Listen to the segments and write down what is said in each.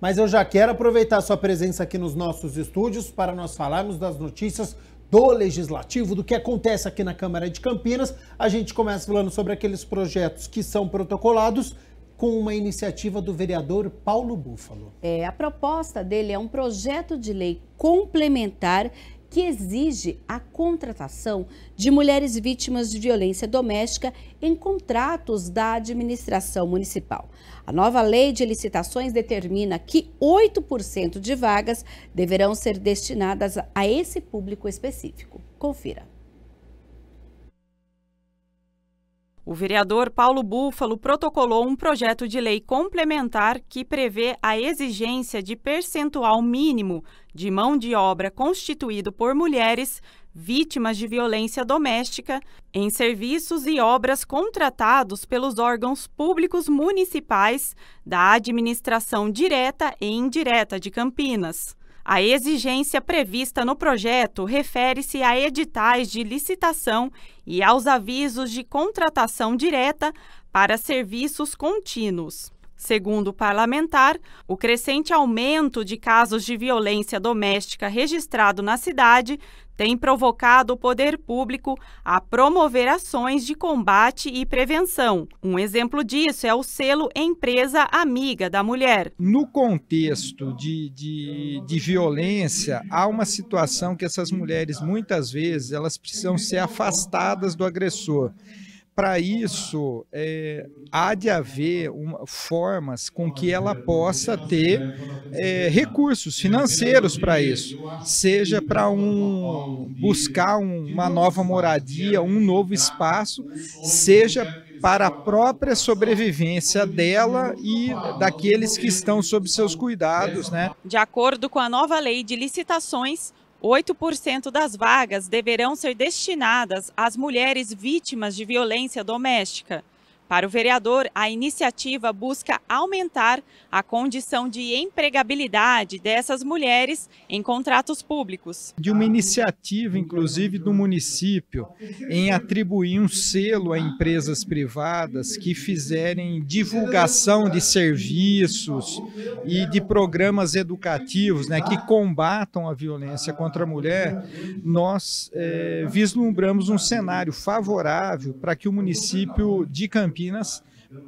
mas eu já quero aproveitar a sua presença aqui nos nossos estúdios para nós falarmos das notícias do Legislativo, do que acontece aqui na Câmara de Campinas. A gente começa falando sobre aqueles projetos que são protocolados com uma iniciativa do vereador Paulo Búfalo. A proposta dele é um projeto de lei complementar que exige a contratação de mulheres vítimas de violência doméstica em contratos da administração municipal. A nova lei de licitações determina que 8% de vagas deverão ser destinadas a esse público específico. Confira. O vereador Paulo Búfalo protocolou um projeto de lei complementar que prevê a exigência de percentual mínimo de mão de obra constituído por mulheres vítimas de violência doméstica em serviços e obras contratados pelos órgãos públicos municipais da administração direta e indireta de Campinas. A exigência prevista no projeto refere-se a editais de licitação e aos avisos de contratação direta para serviços contínuos. Segundo o parlamentar, o crescente aumento de casos de violência doméstica registrado na cidade tem provocado o poder público a promover ações de combate e prevenção. Um exemplo disso é o selo Empresa Amiga da Mulher. No contexto de violência, há uma situação que essas mulheres, muitas vezes, elas precisam ser afastadas do agressor. Para isso, há de haver formas com que ela possa ter recursos financeiros para isso, seja para buscar uma nova moradia, um novo espaço, seja para a própria sobrevivência dela e daqueles que estão sob seus cuidados, né? De acordo com a nova lei de licitações, 8% das vagas deverão ser destinadas às mulheres vítimas de violência doméstica. Para o vereador, a iniciativa busca aumentar a condição de empregabilidade dessas mulheres em contratos públicos. De uma iniciativa, inclusive, do município em atribuir um selo a empresas privadas que fizerem divulgação de serviços e de programas educativos, né, que combatam a violência contra a mulher, nós vislumbramos um cenário favorável para que o município de Campinas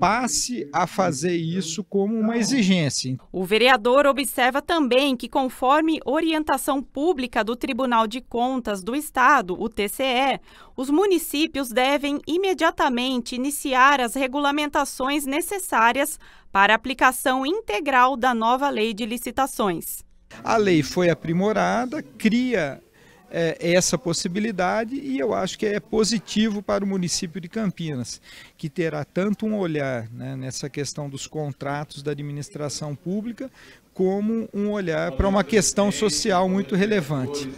passe a fazer isso como uma exigência. O vereador observa também que, conforme orientação pública do Tribunal de Contas do Estado, o TCE, os municípios devem imediatamente iniciar as regulamentações necessárias para a aplicação integral da nova lei de licitações. A lei foi aprimorada, cria essa possibilidade e eu acho que é positivo para o município de Campinas, que terá tanto um olhar, né, nessa questão dos contratos da administração pública, como um olhar para uma questão social muito relevante.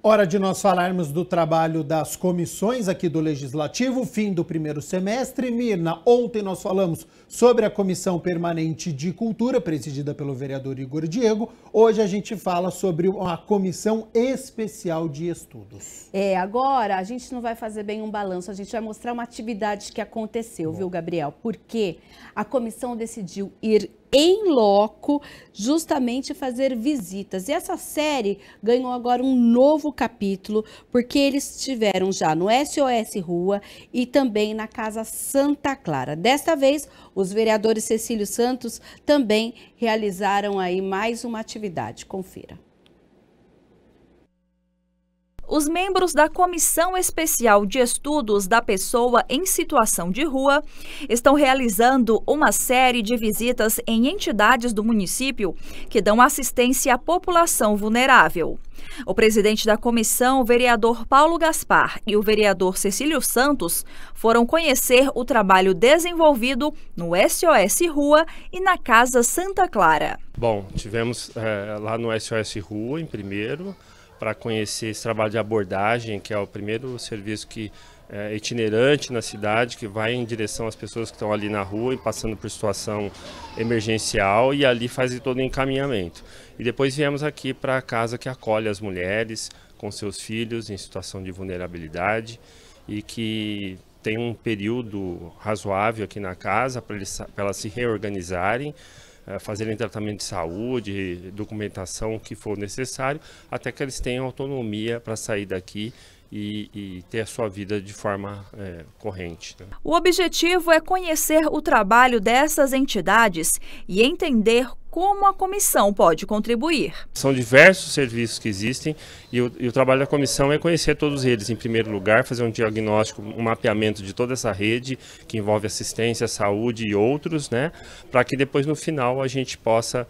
Hora de nós falarmos do trabalho das comissões aqui do Legislativo, fim do primeiro semestre. Mirna, ontem nós falamos sobre a Comissão Permanente de Cultura, presidida pelo vereador Igor Diego. Hoje a gente fala sobre a Comissão Especial de Estudos. Agora a gente não vai fazer bem um balanço, a gente vai mostrar uma atividade que aconteceu, viu, Gabriel? Porque a comissão decidiu ir em loco, justamente fazer visitas. E essa série ganhou agora um novo capítulo, porque eles estiveram já no SOS Rua e também na Casa Santa Clara. Desta vez, os vereadores Cecílio Santos também realizaram aí mais uma atividade. Confira. Os membros da Comissão Especial de Estudos da Pessoa em Situação de Rua estão realizando uma série de visitas em entidades do município que dão assistência à população vulnerável. O presidente da comissão, o vereador Paulo Gaspar, e o vereador Cecílio Santos foram conhecer o trabalho desenvolvido no SOS Rua e na Casa Santa Clara. Bom, tivemos lá no SOS Rua, em primeiro, para conhecer esse trabalho de abordagem, que é o primeiro serviço que é itinerante na cidade, que vai em direção às pessoas que estão ali na rua e passando por situação emergencial, e ali faz todo o encaminhamento. E depois viemos aqui para a casa que acolhe as mulheres com seus filhos em situação de vulnerabilidade e que tem um período razoável aqui na casa para elas se reorganizarem, fazerem tratamento de saúde, documentação, o que for necessário, até que eles tenham autonomia para sair daqui e ter a sua vida de forma corrente, né? O objetivo é conhecer o trabalho dessas entidades e entender como a comissão pode contribuir. São diversos serviços que existem e o trabalho da comissão é conhecer todos eles, em primeiro lugar, fazer um diagnóstico, um mapeamento de toda essa rede que envolve assistência, saúde e outros, né, para que depois no final a gente possa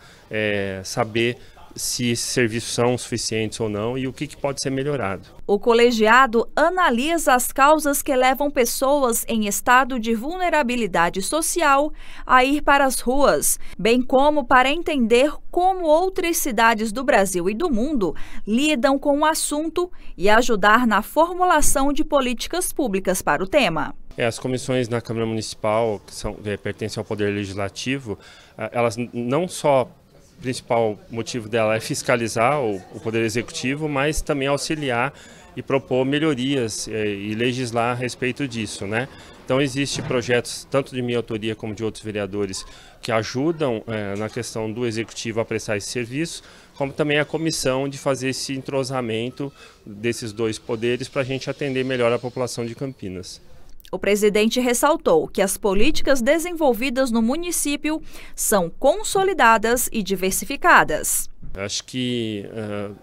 saber se esses serviços são suficientes ou não e o que pode ser melhorado. O colegiado analisa as causas que levam pessoas em estado de vulnerabilidade social a ir para as ruas, bem como para entender como outras cidades do Brasil e do mundo lidam com o assunto e ajudar na formulação de políticas públicas para o tema. As comissões na Câmara Municipal, que pertencem ao Poder Legislativo, elas não só... O principal motivo dela é fiscalizar o Poder Executivo, mas também auxiliar e propor melhorias e legislar a respeito disso, né? Então existem projetos, tanto de minha autoria como de outros vereadores, que ajudam na questão do Executivo a prestar esse serviço, como também a comissão de fazer esse entrosamento desses dois poderes para a gente atender melhor a população de Campinas. O presidente ressaltou que as políticas desenvolvidas no município são consolidadas e diversificadas. Acho que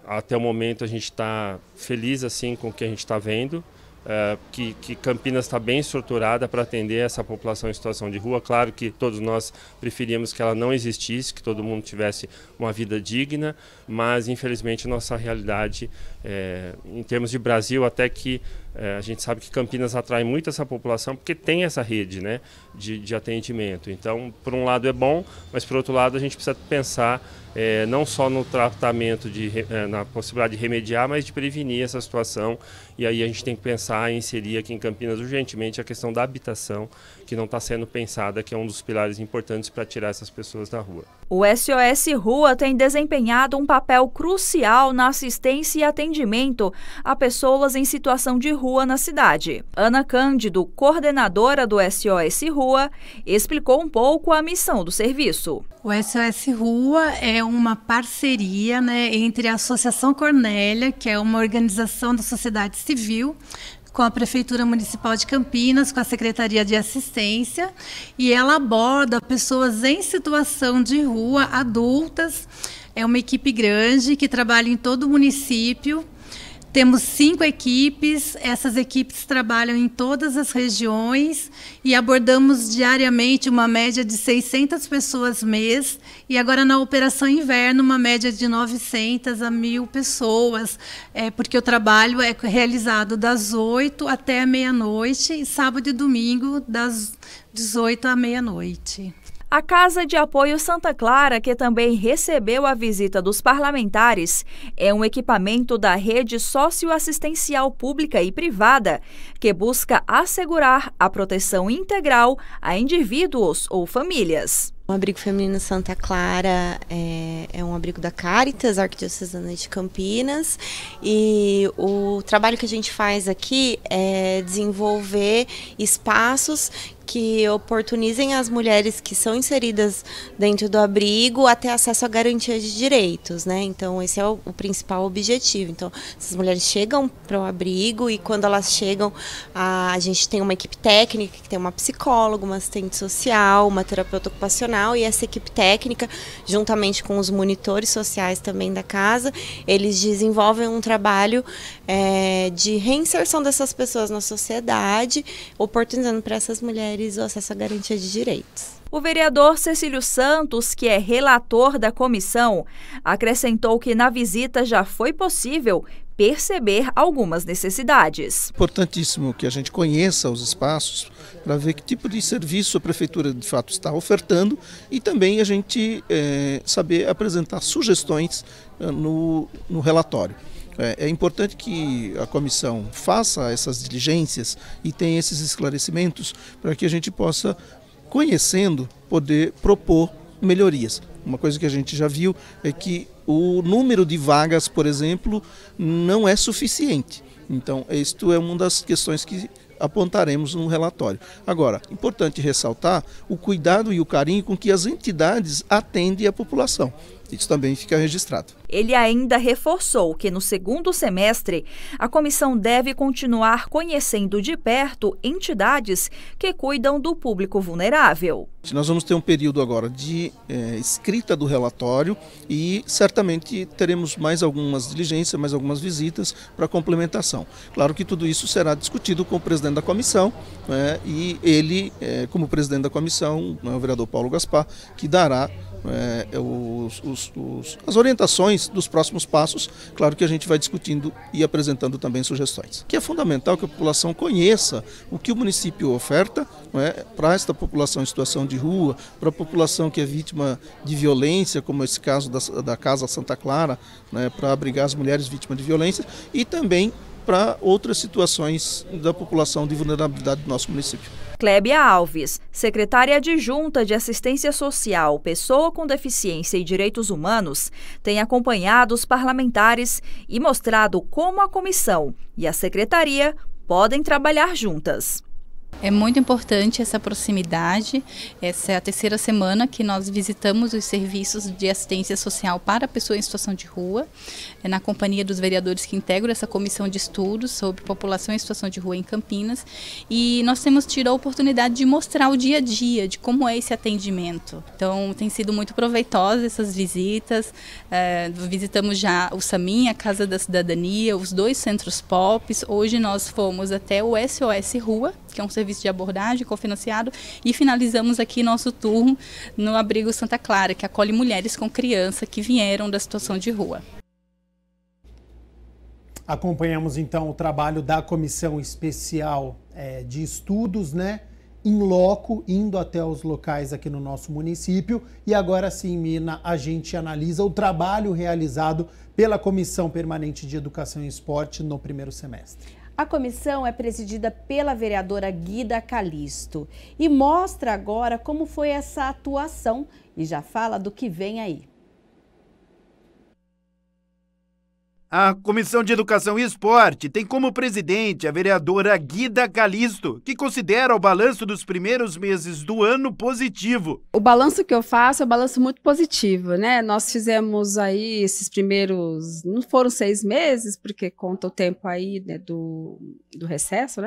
até o momento a gente está feliz assim, com o que a gente está vendo, que Campinas está bem estruturada para atender essa população em situação de rua. Claro que todos nós preferíamos que ela não existisse, que todo mundo tivesse uma vida digna, mas infelizmente nossa realidade, em termos de Brasil, até que a gente sabe que Campinas atrai muito essa população porque tem essa rede, né, de atendimento. Então, por um lado é bom, mas por outro lado a gente precisa pensar não só no tratamento, na possibilidade de remediar, mas de prevenir essa situação. E aí a gente tem que pensar em inserir aqui em Campinas urgentemente a questão da habitação, que não está sendo pensada, que é um dos pilares importantes para tirar essas pessoas da rua. O SOS Rua tem desempenhado um papel crucial na assistência e atendimento a pessoas em situação de rua na cidade. Ana Cândido, coordenadora do SOS Rua, explicou um pouco a missão do serviço. O SOS Rua é uma parceria, né, entre a Associação Cornélia, que é uma organização da sociedade civil, com a Prefeitura Municipal de Campinas, com a Secretaria de Assistência, e ela aborda pessoas em situação de rua, adultas. É uma equipe grande que trabalha em todo o município. Temos 5 equipes, essas equipes trabalham em todas as regiões e abordamos diariamente uma média de 600 pessoas mês e agora na Operação Inverno uma média de 900 a 1.000 pessoas, porque o trabalho é realizado das 8 até a meia-noite e sábado e domingo das 18 à meia-noite. A Casa de Apoio Santa Clara, que também recebeu a visita dos parlamentares, é um equipamento da rede socioassistencial pública e privada que busca assegurar a proteção integral a indivíduos ou famílias. O Abrigo Feminino Santa Clara é um abrigo da Caritas, Arquidiocesana de Campinas, e o trabalho que a gente faz aqui é desenvolver espaços que oportunizem as mulheres que são inseridas dentro do abrigo a ter acesso à garantia de direitos, né? Então esse é o principal objetivo. Então essas mulheres chegam para o abrigo e quando elas chegam a gente tem uma equipe técnica que tem uma psicóloga, uma assistente social, uma terapeuta ocupacional, e essa equipe técnica, juntamente com os monitores sociais também da casa, eles desenvolvem um trabalho de reinserção dessas pessoas na sociedade, oportunizando para essas mulheres o acesso à garantia de direitos. O vereador Cecílio Santos, que é relator da comissão, acrescentou que na visita já foi possível perceber algumas necessidades. Importantíssimo que a gente conheça os espaços para ver que tipo de serviço a prefeitura de fato está ofertando e também a gente saber apresentar sugestões no relatório. É importante que a comissão faça essas diligências e tenha esses esclarecimentos para que a gente possa, conhecendo, poder propor melhorias. Uma coisa que a gente já viu é que o número de vagas, por exemplo, não é suficiente. Então, isto é uma das questões que apontaremos no relatório. Agora, importante ressaltar o cuidado e o carinho com que as entidades atendem a população. Isso também fica registrado. Ele ainda reforçou que no segundo semestre, a comissão deve continuar conhecendo de perto entidades que cuidam do público vulnerável. Nós vamos ter um período agora de escrita do relatório e certamente teremos mais algumas diligências, mais algumas visitas para complementação. Claro que tudo isso será discutido com o presidente da comissão, né, e ele, como presidente da comissão, o vereador Paulo Gaspar, que dará as orientações dos próximos passos. Claro que a gente vai discutindo e apresentando também sugestões. Que é fundamental que a população conheça o que o município oferta, para esta população em situação de rua, para a população que é vítima de violência, como esse caso da Casa Santa Clara, para abrigar as mulheres vítimas de violência, e também para outras situações da população de vulnerabilidade do nosso município. Clébia Alves, secretária adjunta de Assistência Social, Pessoa com Deficiência e Direitos Humanos, tem acompanhado os parlamentares e mostrado como a comissão e a secretaria podem trabalhar juntas. É muito importante essa proximidade. Essa é a terceira semana que nós visitamos os serviços de assistência social para pessoas em situação de rua, na companhia dos vereadores que integram essa comissão de estudos sobre população em situação de rua em Campinas. E nós temos tido a oportunidade de mostrar o dia a dia, de como é esse atendimento. Então, tem sido muito proveitosa essas visitas. Visitamos já o SAMIM, a Casa da Cidadania, os 2 centros POPs. Hoje nós fomos até o SOS Rua, que é um serviço de abordagem cofinanciado, e finalizamos aqui nosso turno no Abrigo Santa Clara, que acolhe mulheres com criança que vieram da situação de rua. Acompanhamos então o trabalho da Comissão Especial de Estudos, em loco, indo até os locais aqui no nosso município. E agora sim, Mirna, a gente analisa o trabalho realizado pela Comissão Permanente de Educação e Esporte no primeiro semestre. A comissão é presidida pela vereadora Guida Calisto e mostra agora como foi essa atuação e já fala do que vem aí. A Comissão de Educação e Esporte tem como presidente a vereadora Guida Calisto, que considera o balanço dos primeiros meses do ano positivo. O balanço que eu faço é um balanço muito positivo, Nós fizemos aí esses primeiros, não foram 6 meses, porque conta o tempo aí do recesso,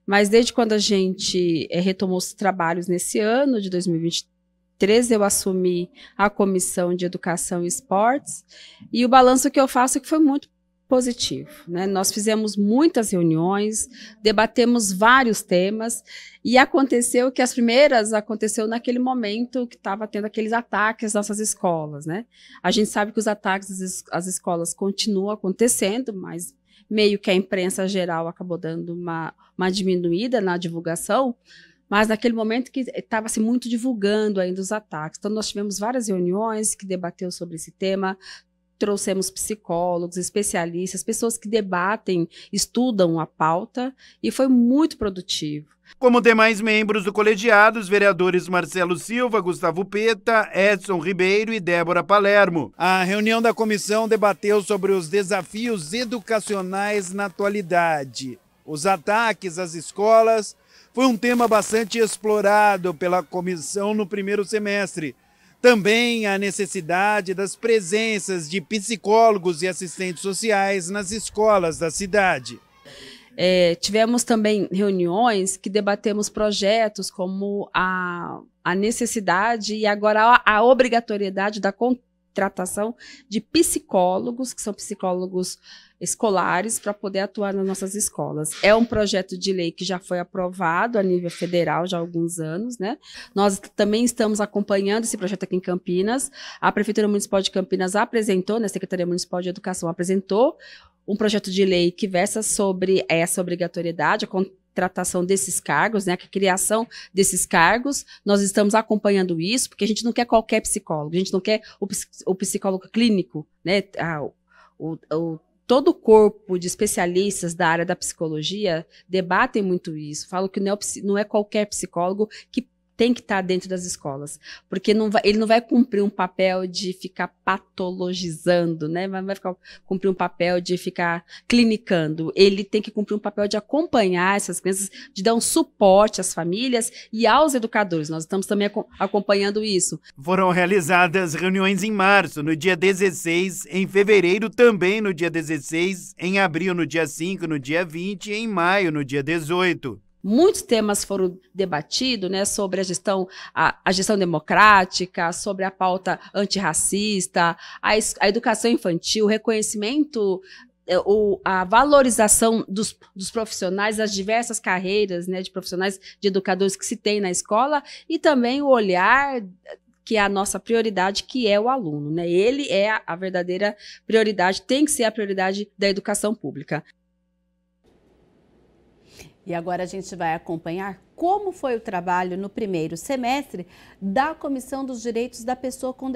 Mas desde quando a gente retomou os trabalhos nesse ano de 2023, eu assumi a Comissão de Educação e Esportes e o balanço que eu faço é que foi muito positivo, Nós fizemos muitas reuniões, debatemos vários temas e aconteceu que as primeiras aconteceu naquele momento que estava tendo aqueles ataques às nossas escolas, A gente sabe que os ataques às escolas continuam acontecendo, mas meio que a imprensa geral acabou dando uma diminuída na divulgação. Mas naquele momento que estava se muito divulgando ainda os ataques. Então, nós tivemos várias reuniões que debateu sobre esse tema, trouxemos psicólogos, especialistas, pessoas que debatem, estudam a pauta, e foi muito produtivo. Como demais membros do colegiado, os vereadores Marcelo Silva, Gustavo Peta, Edson Ribeiro e Débora Palermo. A reunião da comissão debateu sobre os desafios educacionais na atualidade. Os ataques às escolas foi um tema bastante explorado pela comissão no primeiro semestre. Também a necessidade das presenças de psicólogos e assistentes sociais nas escolas da cidade. Tivemos também reuniões que debatemos projetos como a necessidade e agora a obrigatoriedade da contratação de psicólogos, que são psicólogos escolares, para poder atuar nas nossas escolas. É um projeto de lei que já foi aprovado a nível federal já há alguns anos, Nós também estamos acompanhando esse projeto aqui em Campinas. A Prefeitura Municipal de Campinas apresentou, a Secretaria Municipal de Educação apresentou um projeto de lei que versa sobre essa obrigatoriedade, a contratação desses cargos, a criação desses cargos. Nós estamos acompanhando isso, porque a gente não quer qualquer psicólogo, a gente não quer o psicólogo clínico, todo o corpo de especialistas da área da psicologia debatem muito isso, falam que não é qualquer psicólogo que tem que estar dentro das escolas, porque ele não vai cumprir um papel de ficar patologizando, né? Vai cumprir um papel de ficar clinicando. Ele tem que cumprir um papel de acompanhar essas crianças, de dar um suporte às famílias e aos educadores. Nós estamos também acompanhando isso. Foram realizadas reuniões em março, no dia 16, em fevereiro também no dia 16, em abril no dia 5, no dia 20 e em maio no dia 18. Muitos temas foram debatidos, né, sobre a gestão democrática, sobre a pauta antirracista, a educação infantil, o reconhecimento, a valorização dos profissionais, das diversas carreiras, né, de profissionais, de educadores que se tem na escola, e também o olhar que é a nossa prioridade, que é o aluno, né? Ele é a verdadeira prioridade, tem que ser a prioridade da educação pública. E agora a gente vai acompanhar como foi o trabalho no primeiro semestre da Comissão dos Direitos da Pessoa com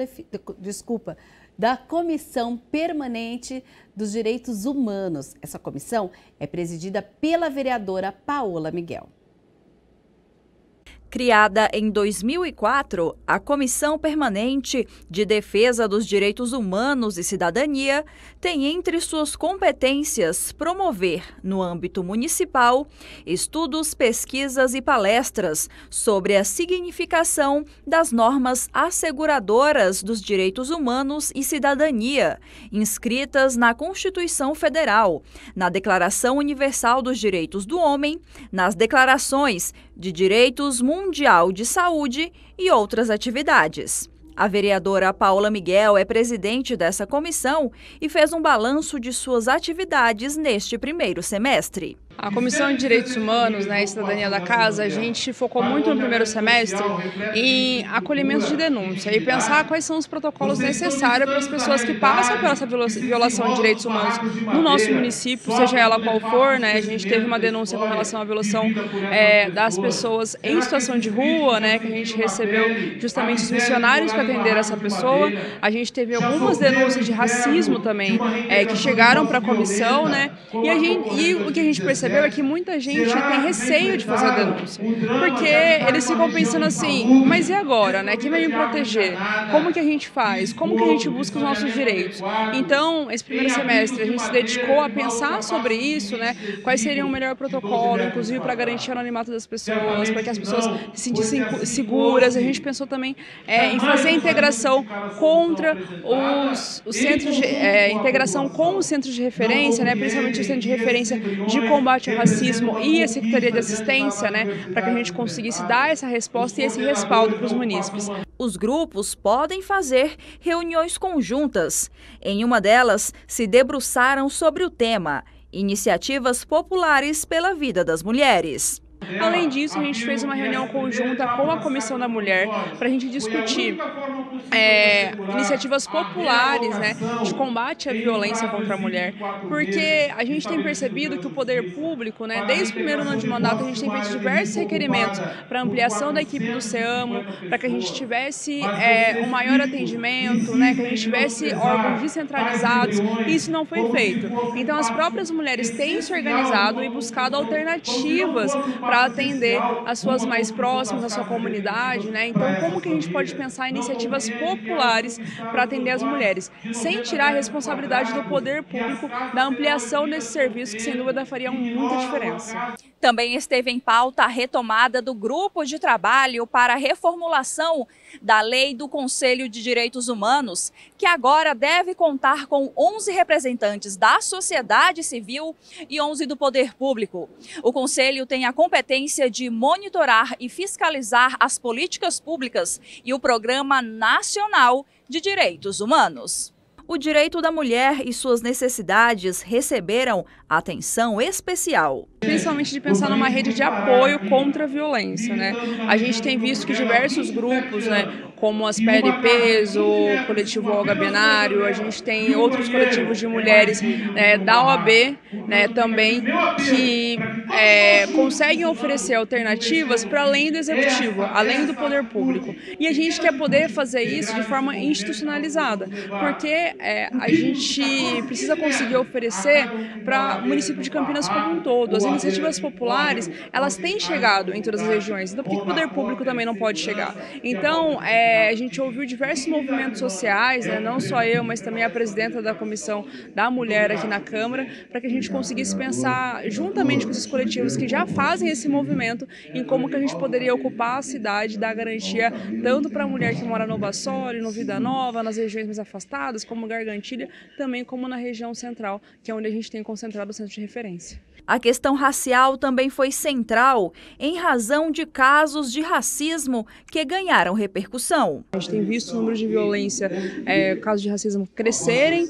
da Comissão Permanente dos Direitos Humanos. Essa comissão é presidida pela vereadora Paola Miguel. Criada em 2004, a Comissão Permanente de Defesa dos Direitos Humanos e Cidadania tem entre suas competências promover, no âmbito municipal, estudos, pesquisas e palestras sobre a significação das normas asseguradoras dos direitos humanos e cidadania, inscritas na Constituição Federal, na Declaração Universal dos Direitos do Homem, nas declarações de Direitos Mundial de Saúde e outras atividades. A vereadora Paola Miguel é presidente dessa comissão e fez um balanço de suas atividades neste primeiro semestre. A Comissão de Direitos Humanos, né, e Cidadania da Casa, a gente focou muito no primeiro semestre em acolhimento de denúncia e pensar quais são os protocolos necessários para as pessoas que passam por essa violação de direitos humanos no nosso município, seja ela qual for, né? A gente teve uma denúncia com relação à violação das pessoas em situação de rua, né, que a gente recebeu justamente os missionários para atender essa pessoa. A gente teve algumas denúncias de racismo também que chegaram para a comissão, né? E o que a gente percebeu é que muita gente tem receio de fazer a denúncia, porque eles ficam pensando assim, mas e agora, né? Quem vai me proteger? Como que a gente faz? Como que a gente busca os nossos direitos? Então, esse primeiro semestre a gente se dedicou a pensar sobre isso, né? Quais seriam o melhor protocolo, inclusive para garantir o anonimato das pessoas, para que as pessoas se sentissem seguras. A gente pensou também em fazer a integração contra os centros de integração com os centros de referência, né? Principalmente o centro de referência de combate ao racismo e a Secretaria de Assistência, né, para que a gente conseguisse dar essa resposta e esse respaldo para os munícipes. Os grupos podem fazer reuniões conjuntas. Em uma delas, se debruçaram sobre o tema Iniciativas Populares pela Vida das Mulheres. Além disso, a gente fez uma reunião conjunta com a Comissão da Mulher para a gente discutir iniciativas populares, né, de combate à violência contra a mulher, porque a gente tem percebido que o poder público, né, desde o primeiro ano de mandato, a gente tem feito diversos requerimentos para ampliação da equipe do CEAMO, para que a gente tivesse um maior atendimento, né, que a gente tivesse órgãos descentralizados, e isso não foi feito. Então, as próprias mulheres têm se organizado e buscado alternativas para atender as suas mais próximas, a sua comunidade, né? Então, como que a gente pode pensar em iniciativas populares para atender as mulheres, sem tirar a responsabilidade do poder público da ampliação desse serviço, que sem dúvida faria muita diferença. Também esteve em pauta a retomada do grupo de trabalho para a reformulação da Lei do Conselho de Direitos Humanos, que agora deve contar com 11 representantes da sociedade civil e 11 do poder público. O Conselho tem a competência de monitorar e fiscalizar as políticas públicas e o Programa Nacional de Direitos Humanos. O direito da mulher e suas necessidades receberam atenção especial. Principalmente de pensar numa rede de apoio contra a violência, né? A gente tem visto que diversos grupos, né, como as PLPs, o coletivo Olga Benário, a gente tem outros coletivos de mulheres da OAB, né, também, que conseguem oferecer alternativas para além do executivo, além do poder público. E a gente quer poder fazer isso de forma institucionalizada, porque a gente precisa conseguir oferecer para o município de Campinas como um todo. As iniciativas populares, elas têm chegado em todas as regiões, então por que o poder público também não pode chegar? Então, a gente ouviu diversos movimentos sociais, né, não só eu, mas também a presidenta da Comissão da Mulher aqui na Câmara, para que a gente conseguisse pensar juntamente com esses coletivos que já fazem esse movimento em como que a gente poderia ocupar a cidade, dar garantia tanto para a mulher que mora no Bassoli, no Vida Nova, nas regiões mais afastadas, como Gargantilha, também como na região central, que é onde a gente tem concentrado o centro de referência. A questão racial também foi central em razão de casos de racismo que ganharam repercussão. A gente tem visto o número de violência, casos de racismo crescerem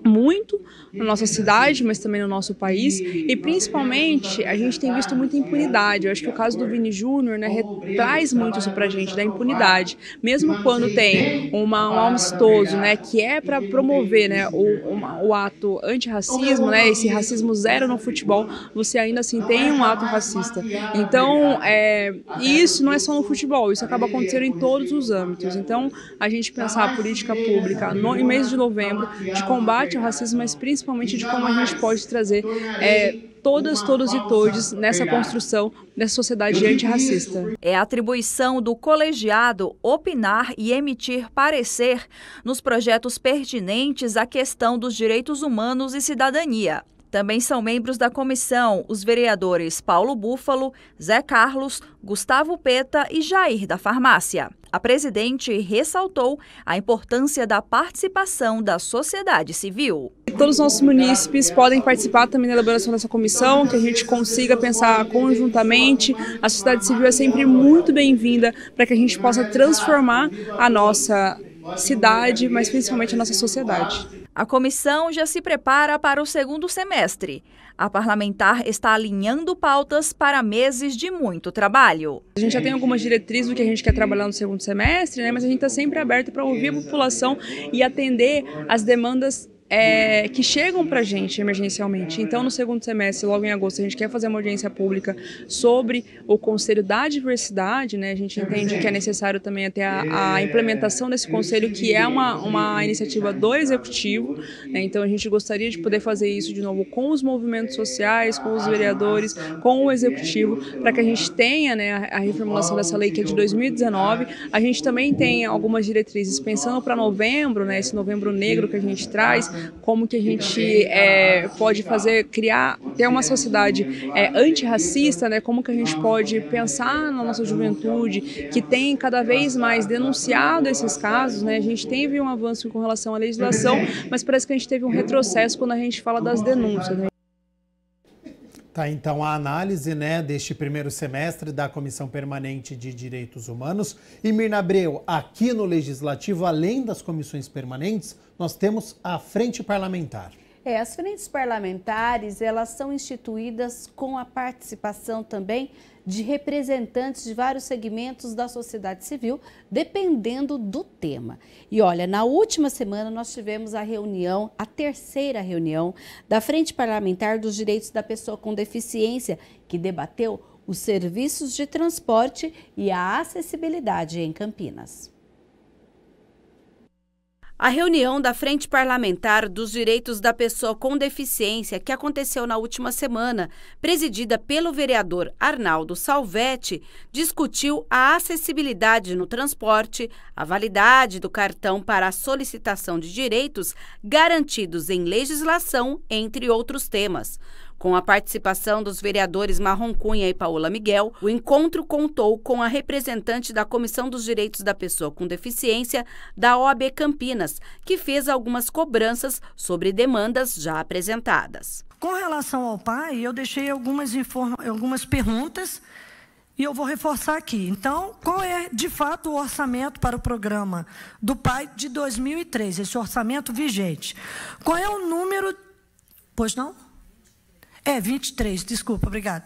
muito na nossa cidade, mas também no nosso país, e principalmente a gente tem visto muita impunidade. Eu acho que o caso do Vini Júnior, né, traz muito isso pra gente, da impunidade. Mesmo quando tem um amistoso, né, que é para promover, né, o ato antirracismo, né, esse racismo zero no futebol, você ainda assim tem um ato racista. Então, isso não é só no futebol, isso acaba acontecendo em todos os âmbitos. Então, a gente pensar a política pública em mês de novembro, de combate ao racismo, mas principalmente de como a gente pode trazer todas, todos e todes nessa construção dessa sociedade antirracista. É a atribuição do colegiado opinar e emitir parecer nos projetos pertinentes à questão dos direitos humanos e cidadania. Também são membros da comissão os vereadores Paulo Búfalo, Zé Carlos, Gustavo Peta e Jair da Farmácia. A presidente ressaltou a importância da participação da sociedade civil. Todos os nossos munícipes podem participar também da elaboração dessa comissão, que a gente consiga pensar conjuntamente. A sociedade civil é sempre muito bem-vinda para que a gente possa transformar a nossa cidade, mas principalmente a nossa sociedade. A comissão já se prepara para o segundo semestre. A parlamentar está alinhando pautas para meses de muito trabalho. A gente já tem algumas diretrizes do que a gente quer trabalhar no segundo semestre, né? Mas a gente está sempre aberto para ouvir a população e atender as demandas que chegam para a gente emergencialmente. Então, no segundo semestre, logo em agosto, a gente quer fazer uma audiência pública sobre o Conselho da Diversidade, né? A gente entende que é necessário também até a implementação desse conselho, que é uma iniciativa do Executivo, né? Então, a gente gostaria de poder fazer isso de novo com os movimentos sociais, com os vereadores, com o Executivo, para que a gente tenha, né, a reformulação dessa lei, que é de 2019. A gente também tem algumas diretrizes pensando para novembro, né, esse novembro negro que a gente traz, como que a gente pode ter uma sociedade antirracista, né? Como que a gente pode pensar na nossa juventude, que tem cada vez mais denunciado esses casos, né? A gente teve um avanço com relação à legislação, mas parece que a gente teve um retrocesso quando a gente fala das denúncias, né? Tá, então a análise, né, deste primeiro semestre da Comissão Permanente de Direitos Humanos. E Mirna Abreu, aqui no Legislativo, além das comissões permanentes, nós temos a Frente Parlamentar. As frentes parlamentares, elas são instituídas com a participação também de representantes de vários segmentos da sociedade civil, dependendo do tema. E olha, na última semana nós tivemos a terceira reunião da Frente Parlamentar dos Direitos da Pessoa com Deficiência, que debateu os serviços de transporte e a acessibilidade em Campinas. A reunião da Frente Parlamentar dos Direitos da Pessoa com Deficiência, que aconteceu na última semana, presidida pelo vereador Arnaldo Salvetti, discutiu a acessibilidade no transporte, a validade do cartão para a solicitação de direitos garantidos em legislação, entre outros temas. Com a participação dos vereadores Marrom Cunha e Paola Miguel, o encontro contou com a representante da Comissão dos Direitos da Pessoa com Deficiência da OAB Campinas, que fez algumas cobranças sobre demandas já apresentadas. Com relação ao PAI, eu deixei algumas perguntas e eu vou reforçar aqui. Então, qual é, de fato, o orçamento para o programa do PAI de 2003, esse orçamento vigente? Qual é o número... Pois não? 23, desculpa, obrigada.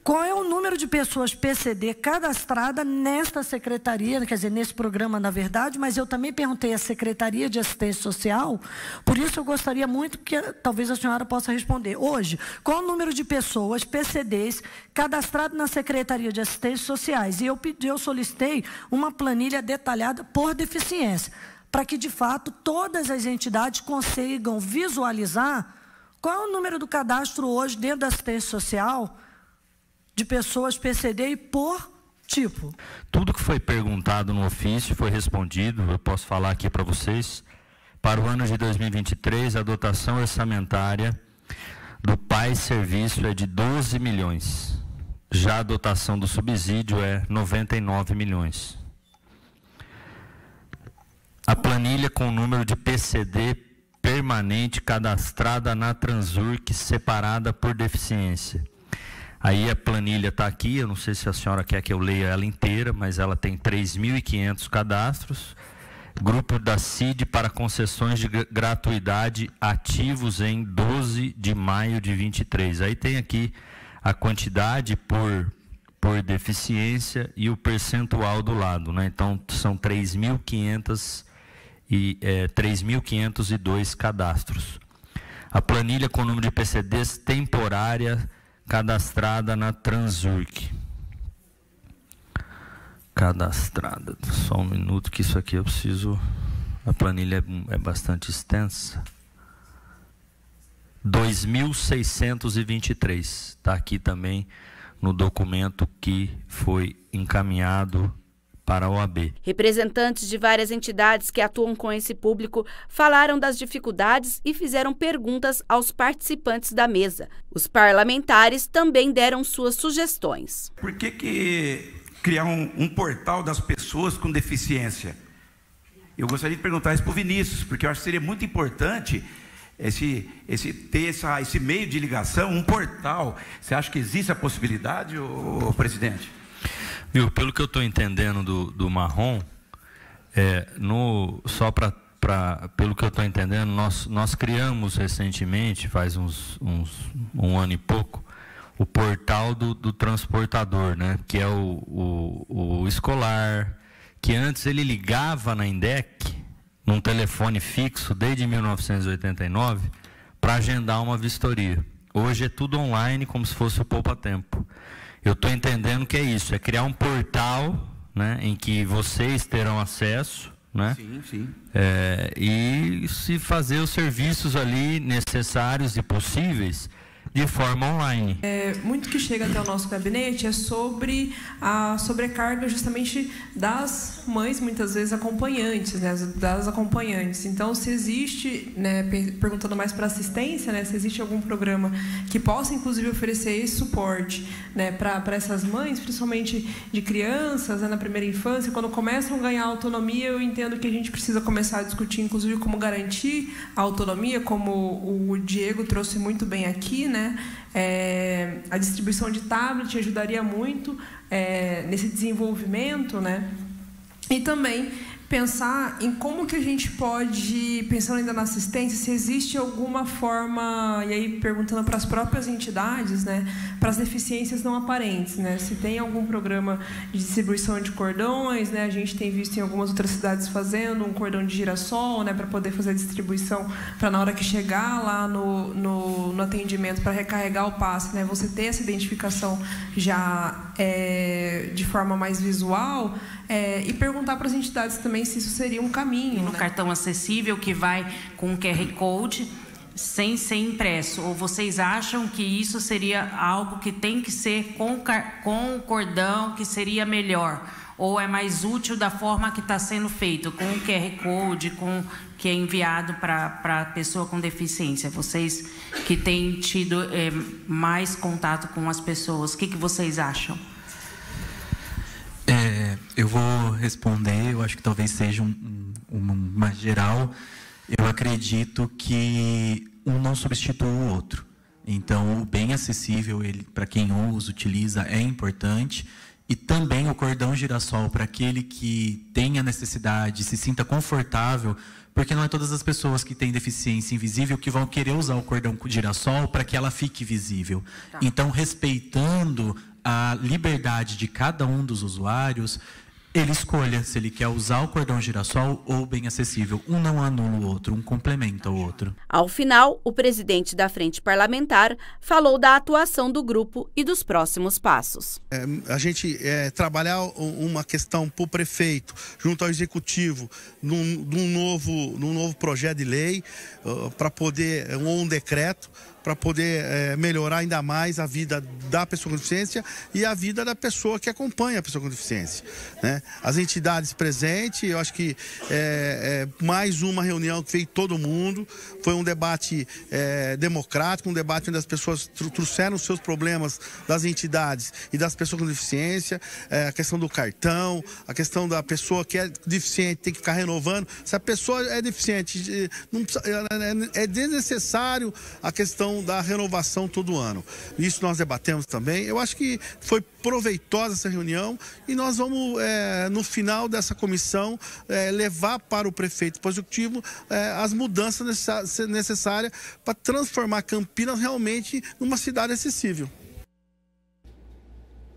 qual é o número de pessoas PCD cadastrada nesta secretaria, quer dizer, nesse programa, na verdade, mas eu também perguntei à Secretaria de Assistência Social, por isso eu gostaria muito que talvez a senhora possa responder. Hoje, qual o número de pessoas PCDs cadastradas na Secretaria de Assistência Sociais? E eu solicitei uma planilha detalhada por deficiência, para que, de fato, todas as entidades consigam visualizar qual é o número do cadastro hoje dentro da assistência social de pessoas PCD e por tipo. Tudo que foi perguntado no ofício foi respondido, eu posso falar aqui para vocês. Para o ano de 2023, a dotação orçamentária do PAI Serviço é de 12 milhões. Já a dotação do subsídio é 99 milhões. A planilha com o número de PCD permanente cadastrada na Transurc separada por deficiência. Aí a planilha está aqui, eu não sei se a senhora quer que eu leia ela inteira, mas ela tem 3.500 cadastros. Grupo da CID para concessões de gratuidade ativos em 12 de maio de 23. Aí tem aqui a quantidade por deficiência e o percentual do lado, né? Então são 3.502 cadastros. A planilha com o número de PCDs temporária cadastrada na Transurc. Cadastrada. Só um minuto que isso aqui eu preciso... A planilha é bastante extensa. 2.623. Está aqui também no documento que foi encaminhado para a OAB. Representantes de várias entidades que atuam com esse público falaram das dificuldades e fizeram perguntas aos participantes da mesa. Os parlamentares também deram suas sugestões. Por que criar um portal das pessoas com deficiência? Eu gostaria de perguntar isso para o Vinícius, porque eu acho que seria muito importante ter esse meio de ligação, um portal. Você acha que existe a possibilidade, presidente? Viu, pelo que eu estou entendendo do Marrom, pelo que eu estou entendendo, nós criamos recentemente, faz um ano e pouco, o portal do transportador, né? Que é o escolar, que antes ele ligava na INDEC, num telefone fixo, desde 1989, para agendar uma vistoria. Hoje é tudo online, como se fosse o poupa-tempo. Eu estou entendendo que é isso, é criar um portal, né, em que vocês terão acesso, né? Sim, sim. E se fazer os serviços ali necessários e possíveis de forma online. Muito que chega até o nosso gabinete é sobre a sobrecarga justamente das mães, muitas vezes acompanhantes, né, das acompanhantes. Então, se existe, né, perguntando mais para assistência, né, se existe algum programa que possa, inclusive, oferecer esse suporte, né, para essas mães, principalmente de crianças, né, na primeira infância, quando começam a ganhar autonomia, eu entendo que a gente precisa começar a discutir, inclusive, como garantir a autonomia, como o Diego trouxe muito bem aqui, né? A distribuição de tablet ajudaria muito nesse desenvolvimento, né? E também pensar em como que a gente pode, pensando ainda na assistência, se existe alguma forma, e aí perguntando para as próprias entidades, né, para as deficiências não aparentes, né, se tem algum programa de distribuição de cordões, né, a gente tem visto em algumas outras cidades fazendo um cordão de girassol, né, para poder fazer a distribuição, para na hora que chegar lá no atendimento, para recarregar o passe, né, você ter essa identificação já de forma mais visual, e perguntar para as entidades também se isso seria um caminho. No cartão acessível que vai com QR Code sem ser impresso. Ou vocês acham que isso seria algo que tem que ser com o cordão, que seria melhor? Ou é mais útil da forma que está sendo feito, com o QR Code, que é enviado para a pessoa com deficiência? Vocês que têm tido mais contato com as pessoas, o que vocês acham? Eu vou responder, eu acho que talvez seja uma geral. Eu acredito que um não substitui o outro. Então, o bem acessível, para quem usa, utiliza, é importante. e também o cordão girassol para aquele que tem a necessidade, se sinta confortável, porque não é todas as pessoas que têm deficiência invisível que vão querer usar o cordão girassol para que ela fique visível. Tá. Então, respeitando a liberdade de cada um dos usuários, ele escolha se ele quer usar o cordão girassol ou bem acessível. Um não anula o outro, um complementa o outro. Ao final, o presidente da Frente Parlamentar falou da atuação do grupo e dos próximos passos. A gente trabalhar uma questão para o prefeito, junto ao executivo, num novo projeto de lei, para poder, ou um decreto, para poder melhorar ainda mais a vida da pessoa com deficiência e a vida da pessoa que acompanha a pessoa com deficiência, né? As entidades presentes, eu acho que mais uma reunião que veio todo mundo, foi um debate democrático, um debate onde as pessoas trouxeram os seus problemas das entidades e das pessoas com deficiência, a questão do cartão, a questão da pessoa que é deficiente tem que ficar renovando. Se a pessoa é deficiente, não precisa, é desnecessário a questão da renovação todo ano. Isso nós debatemos também. Eu acho que foi proveitosa essa reunião e nós vamos, no final dessa comissão, levar para o prefeito e para o executivo as mudanças necessárias para transformar Campinas realmente numa cidade acessível.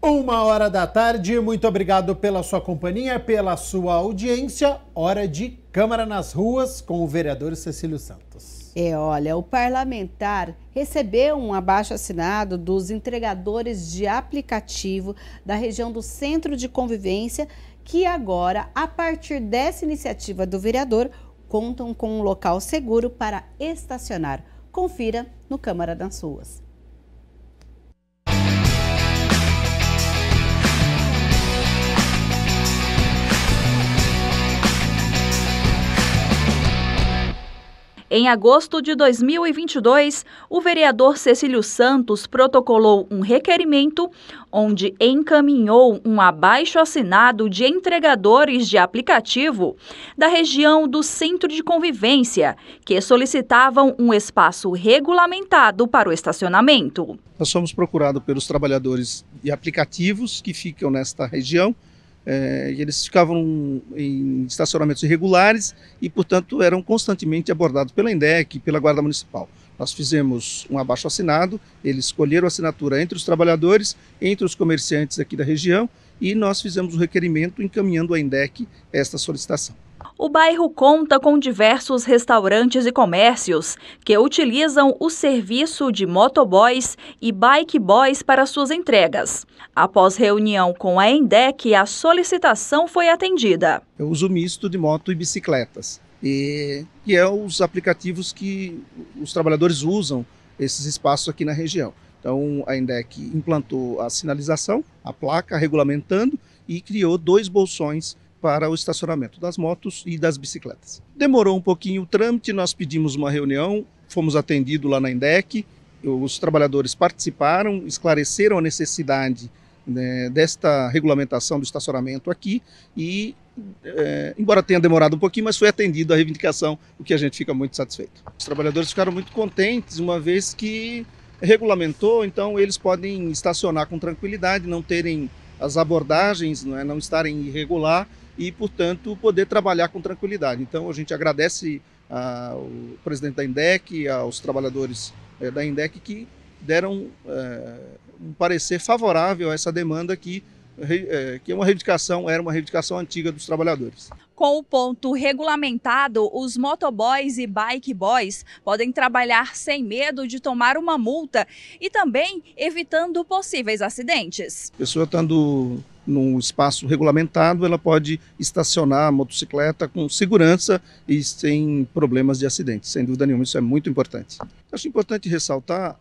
13h. Muito obrigado pela sua companhia, pela sua audiência. Hora de Câmara nas Ruas com o vereador Cecílio Santos. Olha, o parlamentar recebeu um abaixo-assinado dos entregadores de aplicativo da região do Centro de Convivência, que agora, a partir dessa iniciativa do vereador, contam com um local seguro para estacionar. Confira no Câmara das Ruas. Em agosto de 2022, o vereador Cecílio Santos protocolou um requerimento onde encaminhou um abaixo-assinado de entregadores de aplicativo da região do Centro de Convivência, que solicitavam um espaço regulamentado para o estacionamento. Nós fomos procurados pelos trabalhadores de aplicativos que ficam nesta região. E eles ficavam em estacionamentos irregulares e, portanto, eram constantemente abordados pela INDEC e pela Guarda Municipal. Nós fizemos um abaixo-assinado, eles escolheram a assinatura entre os trabalhadores, entre os comerciantes aqui da região, e nós fizemos o requerimento encaminhando à INDEC esta solicitação. O bairro conta com diversos restaurantes e comércios que utilizam o serviço de motoboys e bike boys para suas entregas. Após reunião com a INDEC, a solicitação foi atendida. É o uso misto de moto e bicicletas, e é os aplicativos que os trabalhadores usam esses espaços aqui na região. Então a INDEC implantou a sinalização, a placa regulamentando e criou 2 bolsões para o estacionamento das motos e das bicicletas. Demorou um pouquinho o trâmite, nós pedimos uma reunião, fomos atendidos lá na INDEC, os trabalhadores participaram, esclareceram a necessidade, né, desta regulamentação do estacionamento aqui e, embora tenha demorado um pouquinho, mas foi atendida a reivindicação, o que a gente fica muito satisfeito. Os trabalhadores ficaram muito contentes, uma vez que regulamentou, então eles podem estacionar com tranquilidade, não terem as abordagens, não estarem irregular e, portanto, poder trabalhar com tranquilidade. Então, a gente agradece ao presidente da INDEC, aos trabalhadores da INDEC que deram um parecer favorável a essa demanda que é uma reivindicação, era uma reivindicação antiga dos trabalhadores. Com o ponto regulamentado, os motoboys e bike boys podem trabalhar sem medo de tomar uma multa e também evitando possíveis acidentes. A pessoa estando num espaço regulamentado, ela pode estacionar a motocicleta com segurança e sem problemas de acidente. Sem dúvida nenhuma, isso é muito importante. Acho importante ressaltar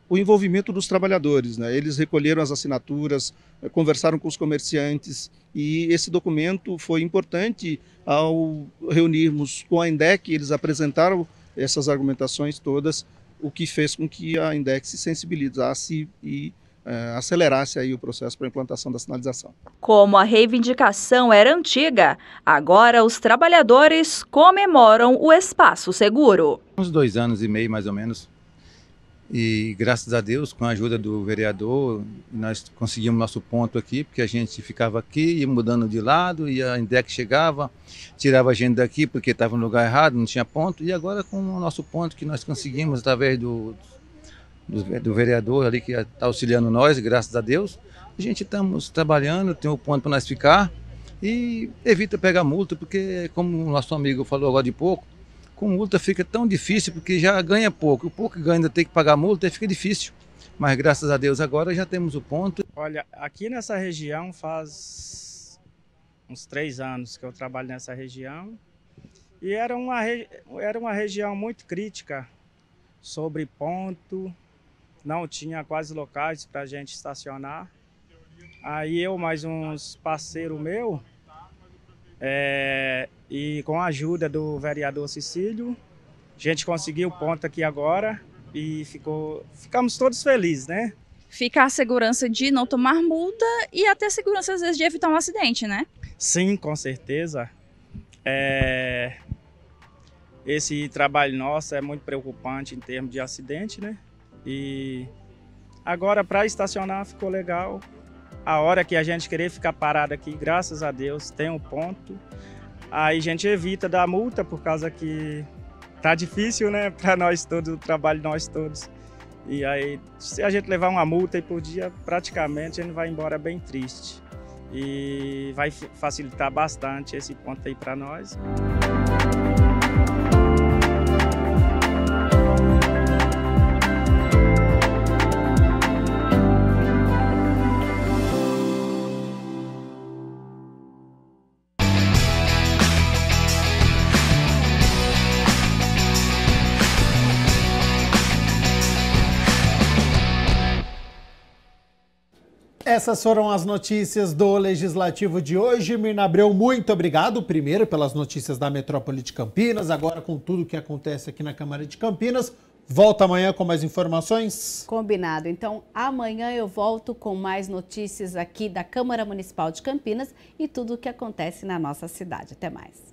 o envolvimento dos trabalhadores, né? Eles recolheram as assinaturas, conversaram com os comerciantes e esse documento foi importante ao reunirmos com a INDEC. Eles apresentaram essas argumentações todas, o que fez com que a INDEC se sensibilizasse e acelerasse aí o processo para a implantação da sinalização. Como a reivindicação era antiga, agora os trabalhadores comemoram o espaço seguro. Uns 2 anos e meio, mais ou menos. E graças a Deus, com a ajuda do vereador, nós conseguimos nosso ponto aqui, porque a gente ficava aqui, ia mudando de lado, e a INDEC chegava, tirava a gente daqui porque estava no lugar errado, não tinha ponto. E agora com o nosso ponto que nós conseguimos através do vereador ali que está auxiliando nós, graças a Deus, a gente estamos trabalhando, tem um ponto para nós ficar e evita pegar multa, porque como o nosso amigo falou agora de pouco, com multa fica tão difícil, porque já ganha pouco. O pouco que ganha ainda tem que pagar multa, aí fica difícil. Mas graças a Deus agora já temos o ponto. Olha, aqui nessa região faz uns 3 anos que eu trabalho nessa região. E era uma região muito crítica sobre ponto. Não tinha quase locais para a gente estacionar. Aí eu mais uns parceiros meus, e com a ajuda do vereador Cecílio, a gente conseguiu o ponto aqui agora e ficamos todos felizes, né? Fica a segurança de não tomar multa e até a segurança, às vezes, de evitar um acidente, né? Sim, com certeza. Esse trabalho nosso é muito preocupante em termos de acidente, né? E agora, para estacionar, ficou legal. A hora que a gente querer ficar parado aqui, graças a Deus, tem um ponto. Aí a gente evita dar multa, por causa que tá difícil, né, para nós todos, o trabalho de nós todos. E aí, se a gente levar uma multa aí por dia, praticamente a gente vai embora bem triste. E vai facilitar bastante esse ponto aí para nós. Essas foram as notícias do Legislativo de hoje. Mirna Abreu, muito obrigado, primeiro, pelas notícias da Metrópole de Campinas, agora com tudo o que acontece aqui na Câmara de Campinas. Volta amanhã com mais informações? Combinado. Então, amanhã eu volto com mais notícias aqui da Câmara Municipal de Campinas e tudo o que acontece na nossa cidade. Até mais.